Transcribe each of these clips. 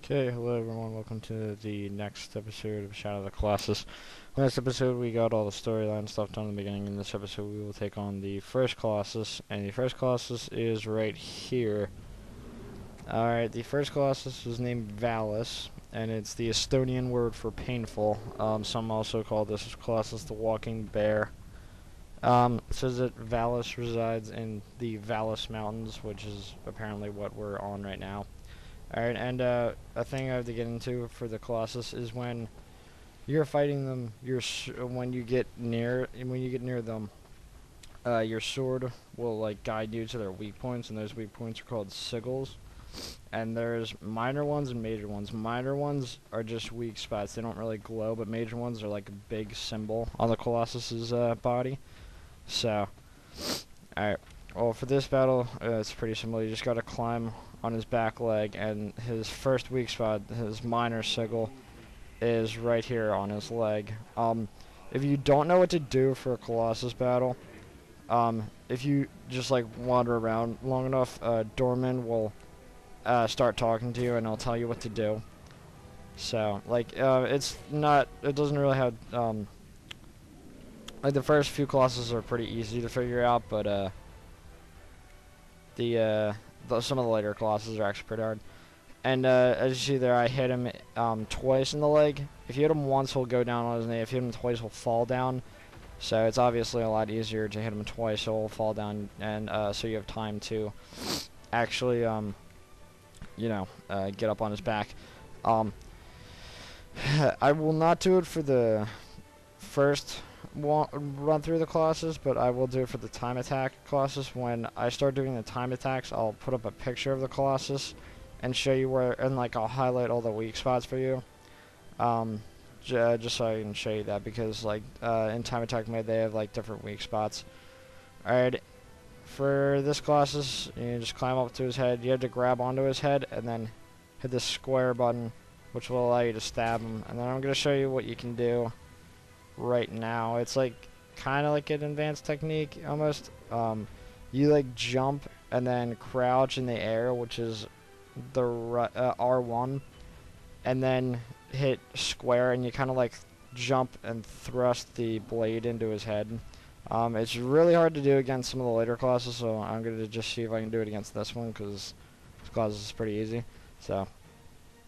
Okay, hello everyone, welcome to the next episode of Shadow of the Colossus. Last episode we got all the storyline stuff done in the beginning. In this episode we will take on the first Colossus, and the first Colossus is right here. Alright, the first Colossus is named Valus, and it's the Estonian word for painful. Some also call this Colossus the Walking Bear. It says that Valus resides in the Valus Mountains, which is apparently what we're on right now. Alright, and a thing I have to get into for the Colossus is when you're fighting them, when you get near them, your sword will like guide you to their weak points, and those weak points are called sigils. And there's minor ones and major ones. Minor ones are just weak spots; they don't really glow, but major ones are like a big symbol on the Colossus's body. So, alright. Well, for this battle, it's pretty simple. You just gotta climb on his back leg, and his first weak spot, his minor sigil, is right here on his leg. If you don't know what to do for a Colossus battle, if you just like wander around long enough, Dorman will start talking to you, and he'll tell you what to do. So, like, it doesn't really have, like, the first few Colossus are pretty easy to figure out, but, some of the later Colossus are actually pretty hard. And as you see there, I hit him twice in the leg. If you hit him once, he'll go down on his knee. If you hit him twice, he'll fall down. So it's obviously a lot easier to hit him twice, so he'll fall down, and so you have time to actually, get up on his back. I will not do it for the first run through the Colossus, but I will do it for the time attack Colossus. When I start doing the time attacks, I'll put up a picture of the Colossus and show you where, and like I'll highlight all the weak spots for you, just so I can show you that, because like in time attack mode they have like different weak spots. Alright, for this Colossus, you just climb up to his head. You have to grab onto his head and then hit the square button, which will allow you to stab him. And then I'm going to show you what you can do right now. It's like kind of like an advanced technique almost. You like jump and then crouch in the air, which is the R1, and then hit square, and you kind of like jump and thrust the blade into his head. It's really hard to do against some of the later Colossus, so I'm going to just see if I can do it against this one, because this Colossus is pretty easy. So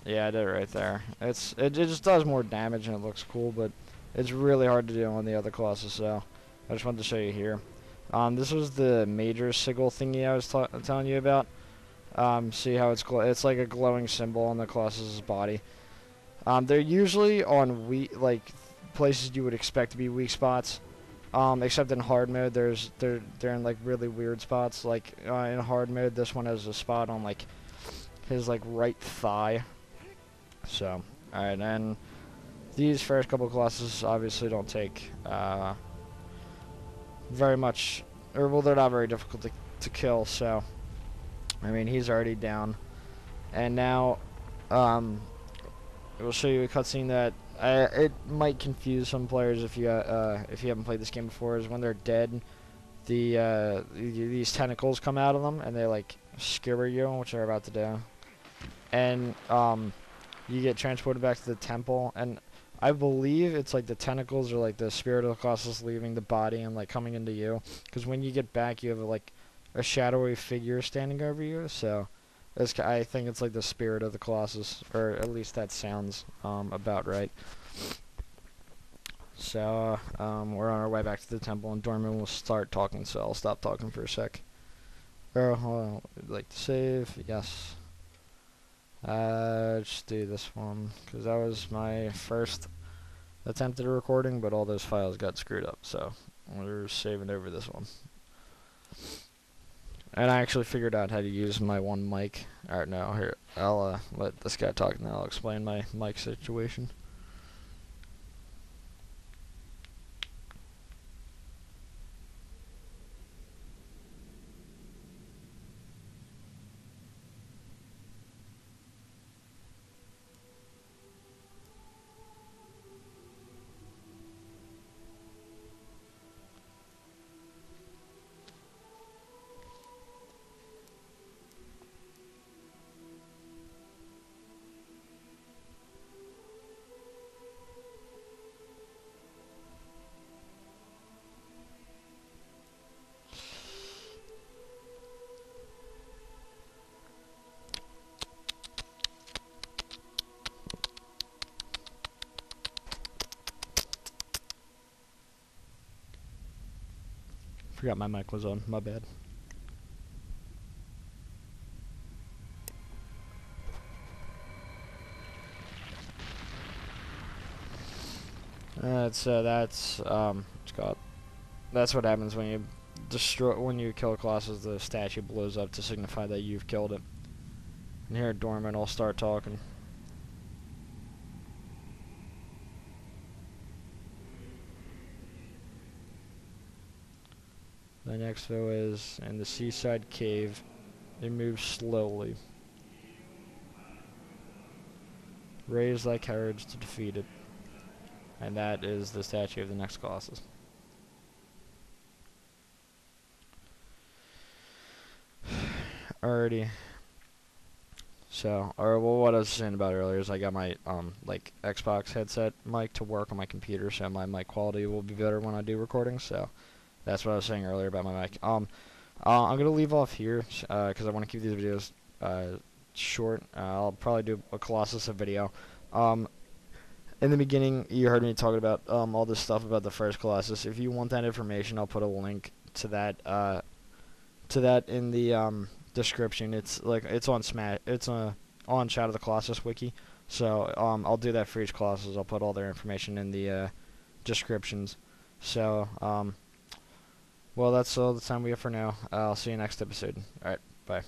yeah, I did it right there. It just does more damage and it looks cool, but it's really hard to do on the other Colossus, so I just wanted to show you here. This was the major sigil thingy I was telling you about. See how it's like a glowing symbol on the Colossus's body. They're usually on places you would expect to be weak spots. Except in hard mode, they're in like really weird spots. Like in hard mode, this one has a spot on like his like right thigh. So, alright, and these first couple Colossus obviously don't take very much, or well, they're not very difficult to kill. So, I mean, he's already down, and now it will show you a cutscene that it might confuse some players if you haven't played this game before. Is when they're dead, these tentacles come out of them and they like skewer you, which they're about to do, and you get transported back to the temple. And I believe it's like the tentacles are like the spirit of the Colossus leaving the body and like coming into you, because when you get back, you have like a shadowy figure standing over you. So I think it's like the spirit of the Colossus, or at least that sounds about right. So we're on our way back to the temple, and Dorman will start talking, so I'll stop talking for a sec. Oh, hold on. I'd like to save. Yes. Just do this one, because that was my first attempt at a recording, but all those files got screwed up, so we're saving over this one. And I actually figured out how to use my one mic. Alright, no, here, I'll let this guy talk, and then I'll explain my mic situation. Forgot my mic was on. My bad. That's what's called. That's what happens when you kill a Colossus. The statue blows up to signify that you've killed it. And here, Dorman will start talking. The next though is in the seaside cave. It moves slowly. Raise thy courage to defeat it. And that is the statue of the next Colossus. Alrighty. So, or well, what I was saying about earlier is I got my like Xbox headset mic to work on my computer, so my mic quality will be better when I do recordings. So that's what I was saying earlier about my mic. I'm gonna leave off here because I want to keep these videos short. I'll probably do a Colossus video. In the beginning, you heard me talking about all this stuff about the first Colossus. If you want that information, I'll put a link to that in the description. It's on on Shadow of the Colossus wiki. So I'll do that for each Colossus. I'll put all their information in the descriptions. So well, that's all the time we have for now. I'll see you next episode. Alright, bye.